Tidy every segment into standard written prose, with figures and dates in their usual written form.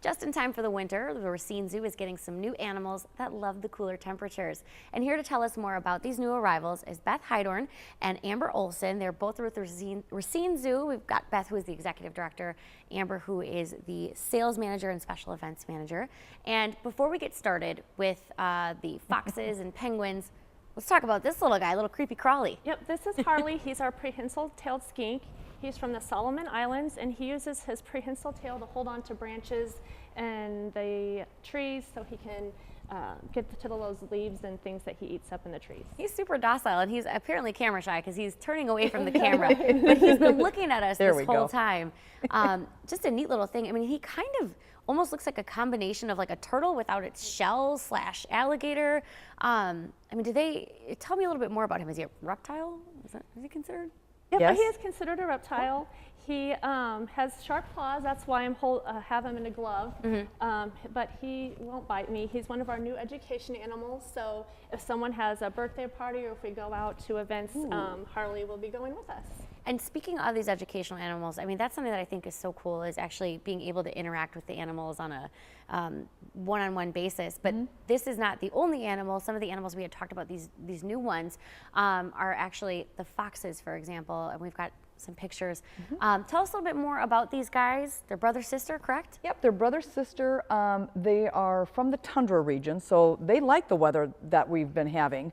Just in time for the winter, the Racine Zoo is getting some new animals that love the cooler temperatures. And here to tell us more about these new arrivals is Beth Heidorn and Amber Olson. They're both with the Racine Zoo. We've got Beth, who is the executive director, Amber, who is the sales manager and special events manager. And before we get started with the foxes and penguins, let's talk about this little guy, little creepy crawly. Yep, this is Harley. He's our prehensile-tailed skink. He's from the Solomon Islands, and he uses his prehensile tail to hold on to branches and the trees so he can get to those leaves and things that he eats up in the trees. He's super docile, and he's apparently camera shy because he's turning away from the camera, but he's been looking at us this whole time. Just a neat little thing. I mean, he kind of almost looks like a combination of like a turtle without its shell / alligator. I mean, tell me a little bit more about him? Is he a reptile? Is he considered? Yep, Yes. he is considered a reptile. He has sharp claws. That's why I'm have him in a glove. But he won't bite me. He's one of our new education animals. So if someone has a birthday party or if we go out to events, Harley will be going with us. And speaking of these educational animals, I mean, that's something that I think is so cool, is actually being able to interact with the animals on a one-on-one basis. But this is not the only animal. Some of the animals we had talked about, these new ones, are actually the foxes, for example. And we've got some pictures. Tell us a little bit more about these guys. They're brother-sister, correct? Yep, they're brother-sister. They are from the tundra region, so they like the weather that we've been having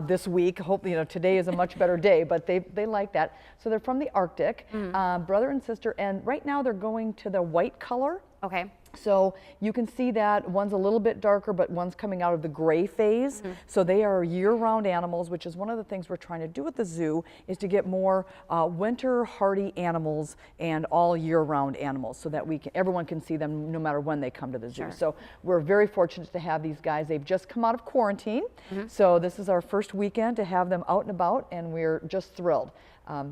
this week. Hopefully, today is a much better day, but they like that. So they're from the Arctic, brother and sister, and right now they're going to the white color. Okay. So you can see that one's a little bit darker, but one's coming out of the gray phase. So they are year-round animals, which is one of the things we're trying to do at the zoo, is to get more winter hardy animals and all year-round animals, so that everyone can see them no matter when they come to the zoo. So we're very fortunate to have these guys. They've just come out of quarantine, so this is our first weekend to have them out and about, and we're just thrilled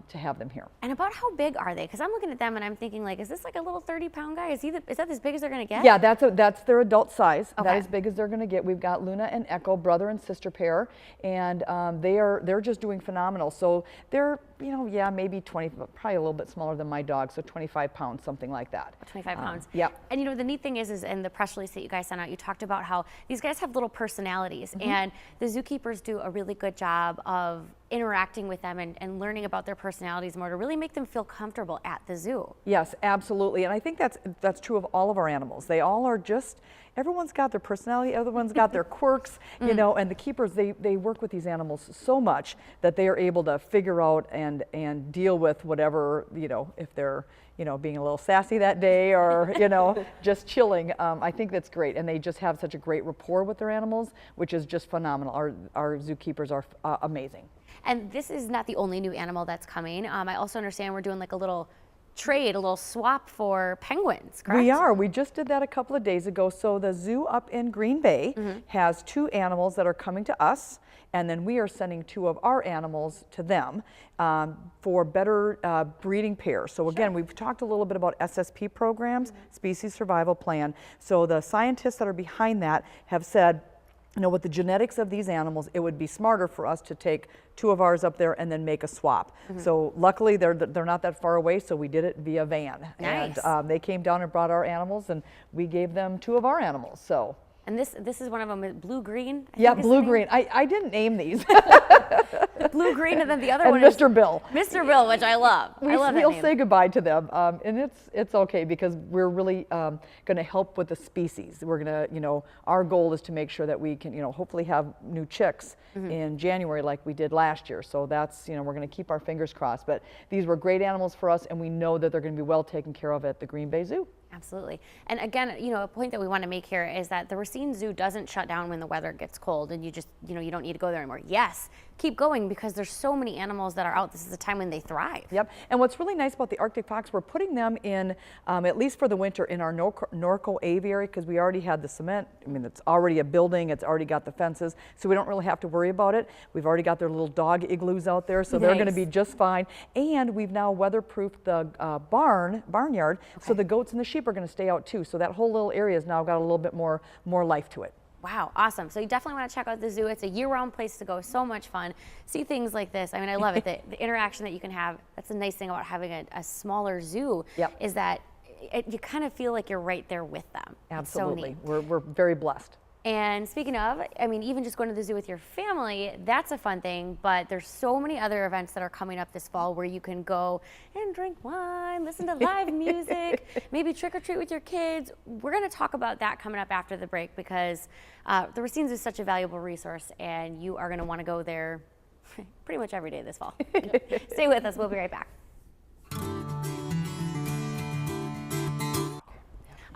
to have them here. And about how big are they? Because I'm looking at them and I'm thinking, like, is this like a little 30-pound guy? Is that as big as they're going to get? Yeah, that's their adult size. Okay. That is as big as they're going to get. We've got Luna and Echo, brother and sister pair, and they're just doing phenomenal. So they're maybe 20, probably a little bit smaller than my dog, so 25 pounds, something like that. 25 pounds. Yep. And the neat thing is in the press release that you guys sent out, you talked about how these guys have little personalities, and the zookeepers do a really good job of interacting with them and learning about their personalities more to really make them feel comfortable at the zoo. Yes, absolutely. And I think that's true of all of our animals. They all are everyone's got their personality, everyone's got their quirks, and the keepers, they work with these animals so much that they are able to figure out and deal with whatever, if they're, being a little sassy that day or, just chilling. I think that's great. And they just have such a great rapport with their animals, which is just phenomenal. Our zookeepers are amazing. And this is not the only new animal that's coming. I also understand we're doing like a little trade, a little swap for penguins, correct? We are. We just did that a couple of days ago. So the zoo up in Green Bay has 2 animals that are coming to us, and then we are sending 2 of our animals to them for better breeding pairs. So again, we've talked a little bit about SSP programs, Species Survival Plan. So the scientists that are behind that have said, with the genetics of these animals, it would be smarter for us to take 2 of ours up there and then make a swap. So luckily they're not that far away, so we did it via van. Nice. And they came down and brought our animals, and we gave them 2 of our animals. So. And this is one of them, blue-green? Yeah, blue-green. I didn't name these. Blue-green, and then the other and one Mr. Bill. Mr. Bill, which I love. We'll say goodbye to them, and it's okay because we're really going to help with the species. We're going to, our goal is to make sure that we can, hopefully have new chicks in January like we did last year. So that's, we're going to keep our fingers crossed. But these were great animals for us, and we know that they're going to be well taken care of at the Green Bay Zoo. Absolutely. And again, a point that we want to make here is that the Racine Zoo doesn't shut down when the weather gets cold and you just, you don't need to go there anymore. Yes, keep going because there's so many animals that are out. This is a time when they thrive. Yep. And what's really nice about the Arctic fox, we're putting them in, at least for the winter, in our Norco aviary because we already had the cement. I mean, it's already a building. It's already got the fences, so we don't really have to worry about it. We've already got their little dog igloos out there, so they're going to be just fine. And we've now weatherproofed the barnyard, so the goats and the sheep are going to stay out too. So that whole little area has now got a little bit more life to it. Wow, awesome. So you definitely want to check out the zoo. It's a year-round place to go. So much fun. See things like this. I mean, I love it. The interaction that you can have. That's the nice thing about having a smaller zoo is that you kind of feel like you're right there with them. It's so Absolutely. neat. We're very blessed. And speaking of, I mean, even just going to the zoo with your family, that's a fun thing, but there's so many other events that are coming up this fall where you can go and drink wine, listen to live music, maybe trick or treat with your kids. We're going to talk about that coming up after the break because the Racine Zoo is such a valuable resource and you are going to want to go there pretty much every day this fall. Stay with us. We'll be right back.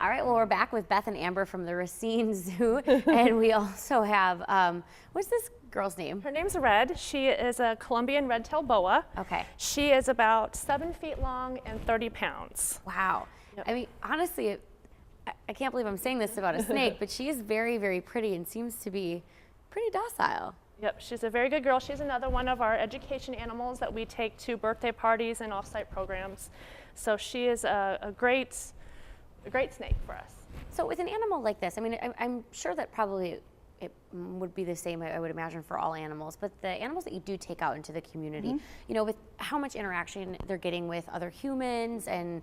All right, well, we're back with Beth and Amber from the Racine Zoo, and we also have, what's this girl's name? Her name's Red. She is a Colombian red-tailed boa. Okay. She is about 7 feet long and 30 pounds. Wow. Yep. I mean, honestly, I can't believe I'm saying this about a snake, but she is very, very pretty and seems to be pretty docile. Yep, she's a very good girl. She's another one of our education animals that we take to birthday parties and off-site programs. So she is a great snake for us. So with an animal like this, I mean, I'm sure that probably it would be the same, I would imagine, for all animals, but the animals that you do take out into the community, you know, with how much interaction they're getting with other humans and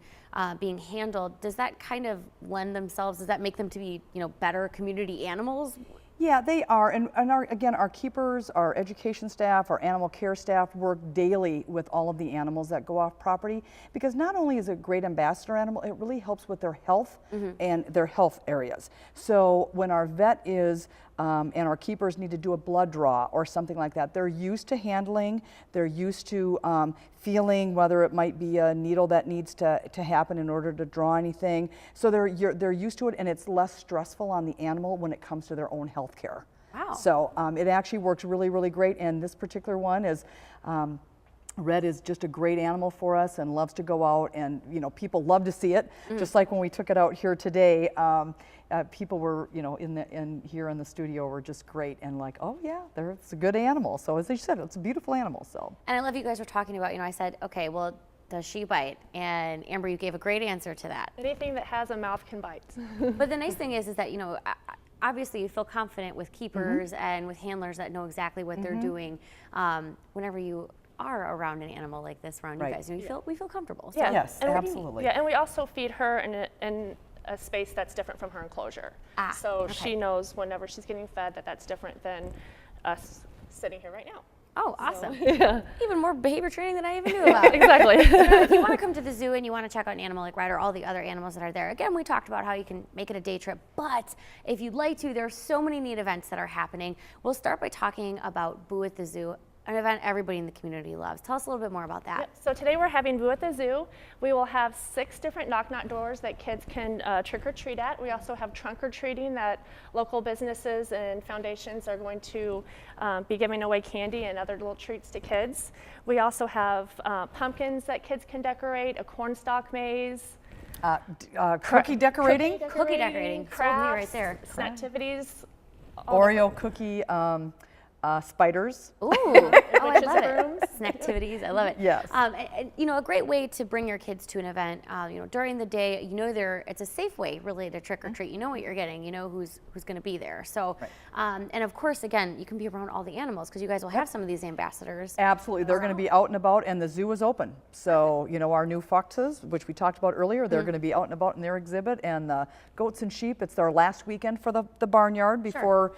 being handled, does that kind of lend themselves, does that make them to be, you know, better community animals? Yeah, they are, and again, our keepers, our education staff, our animal care staff work daily with all of the animals that go off property, because not only is it a great ambassador animal, it really helps with their health and their health areas. So when our vet is, and our keepers need to do a blood draw or something like that, they're used to handling, they're used to feeling whether it might be a needle that needs to happen in order to draw anything. So they're used to it, and it's less stressful on the animal when it comes to their own health care. Wow. So it actually works really, really great, and this particular one is, Red is just a great animal for us and loves to go out, and you know, people love to see it. Just like when we took it out here today, people were, you know, here in the studio were just great and like, oh yeah, it's a good animal. So as they said, it's a beautiful animal. So. And I love you guys were talking about, you know, I said, okay, well, does she bite? And Amber, you gave a great answer to that. Anything that has a mouth can bite. But the nice thing is that, you know, obviously you feel confident with keepers and with handlers that know exactly what they're doing. Whenever you are around an animal like this around you guys, you know, we feel comfortable. So. Yeah. Yes, And absolutely. and we also feed her in a space that's different from her enclosure. So she knows whenever she's getting fed that's different than us sitting here right now. Oh, awesome. Yeah. Even more behavior training than I even knew about. Exactly. So if you want to come to the zoo and you want to check out an animal like Red or all the other animals that are there, again, we talked about how you can make it a day trip, but if you'd like to, there are so many neat events that are happening. We'll start by talking about Boo at the Zoo, an event everybody in the community loves. Tell us a little bit more about that. Yep. So today we're having Boo at the Zoo. We will have 6 different knock-knock doors that kids can trick or treat at. We also have trunk or treating that local businesses and foundations are going to be giving away candy and other little treats to kids. We also have pumpkins that kids can decorate, a cornstalk maze. Cookie decorating. Cookie decorating. Sold me right there. Activities. Oreo cookie spiders. Ooh, oh, I Witches' love it. brooms. Snacktivities, I love it. Yes. And, you know, a great way to bring your kids to an event, you know, during the day, you know, it's a safe way really to trick or treat. You know what you're getting, you know who's going to be there. So, and of course, again, you can be around all the animals because you guys will have some of these ambassadors. Absolutely, they're going to be out and about, and the zoo is open. So, you know, our new foxes, which we talked about earlier, they're going to be out and about in their exhibit, and the goats and sheep, it's their last weekend for the barnyard before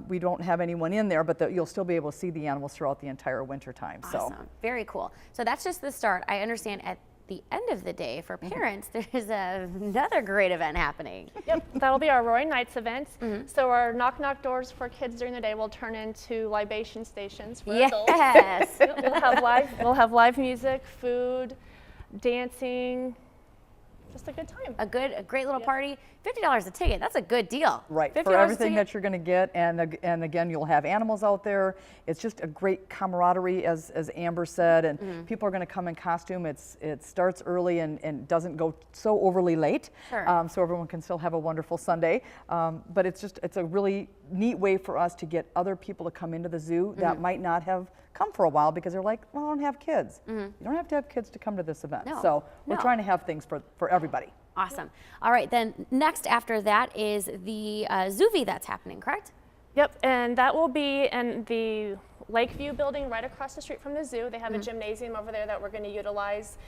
we don't have anyone in there, but you'll still be able to see the animals throughout the entire winter time. Awesome. So. Very cool. So that's just the start. I understand at the end of the day for parents, there's another great event happening. Yep, that'll be our Roaring Nights event. So our knock-knock doors for kids during the day will turn into libation stations for adults. Yes. We'll have live music, food, dancing, just a good time. A great little party. $50 a ticket. That's a good deal. Right, $50 for everything a that ticket. you're going to get, and again, you'll have animals out there. It's just a great camaraderie, as Amber said, and people are going to come in costume. It starts early and doesn't go so overly late, Sure. so everyone can still have a wonderful Sunday. But it's a really neat way for us to get other people to come into the zoo that might not have come for a while because they're like, well, I don't have kids. You don't have to have kids to come to this event. No, So we're no. trying to have things for everybody. Awesome. All right, then next after that is the Zoovie that's happening, correct? Yep, and that will be in the Lakeview building right across the street from the zoo. They have a gymnasium over there that we're going to utilize.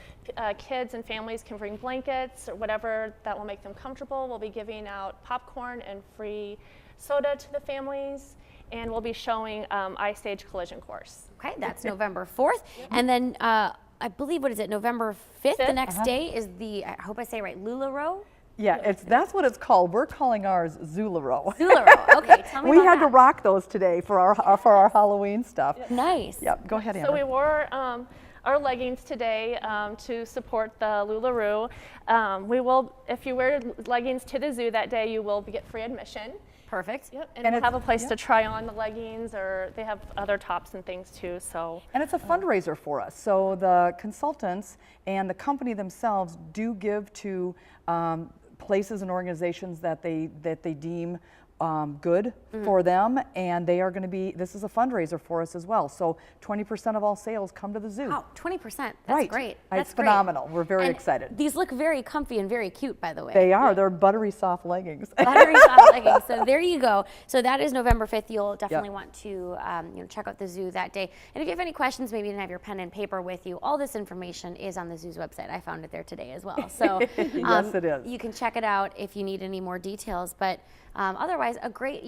Kids and families can bring blankets or whatever that will make them comfortable. We'll be giving out popcorn and free soda to the families, and we'll be showing Ice Age collision course. Okay, that's November 4th. And then I believe, what is it, November 5th? The next day is the, I hope I say it right, LuLaRoe? Yeah, that's what it's called. We're calling ours Zularo. LuLaRoe, okay, tell me We about had to that. rock those today for our Halloween stuff. Nice. Yep, go ahead, Amber. So we wore our leggings today to support the LuLaRoe. We will, if you wear leggings to the zoo that day, you will get free admission. Perfect. Yep, And and we'll it's- have a place to try on the leggings, or they have other tops and things too. So And it's a fundraiser for us. So the consultants and the company themselves do give to places and organizations that they deem good for them, and they are going to be, this is a fundraiser for us as well. So 20% of all sales come to the zoo. Wow, 20%. That's Right. great. It's That's great. phenomenal. We're very And excited. These look very comfy and very cute, by the way. They are. They're buttery soft leggings. Buttery soft leggings. So there you go. So that is November 5th. You'll definitely want to check out the zoo that day. And if you have any questions, maybe you didn't have your pen and paper with you, all this information is on the zoo's website. I found it there today as well. So Yes, it is. you can check it out if you need any more details. But otherwise, a great,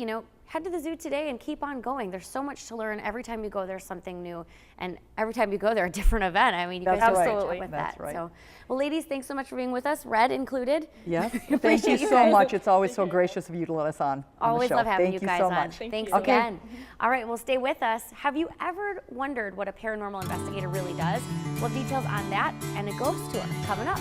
head to the zoo today and keep on going. There's so much to learn. Every time you go, there's something new. And every time you go there, a different event. I mean, you guys That's do a right. great job Absolutely. with That's that. right. So, well, ladies, thanks so much for being with us, Red included. Yes. Thank Appreciate you you so guys. much. It's always so gracious of you to let us on the Always show. love having Thank you guys so on. much. Thanks you. Okay. again. All right, well, stay with us. Have you ever wondered what a paranormal investigator really does? Well, details on that and a ghost tour coming up.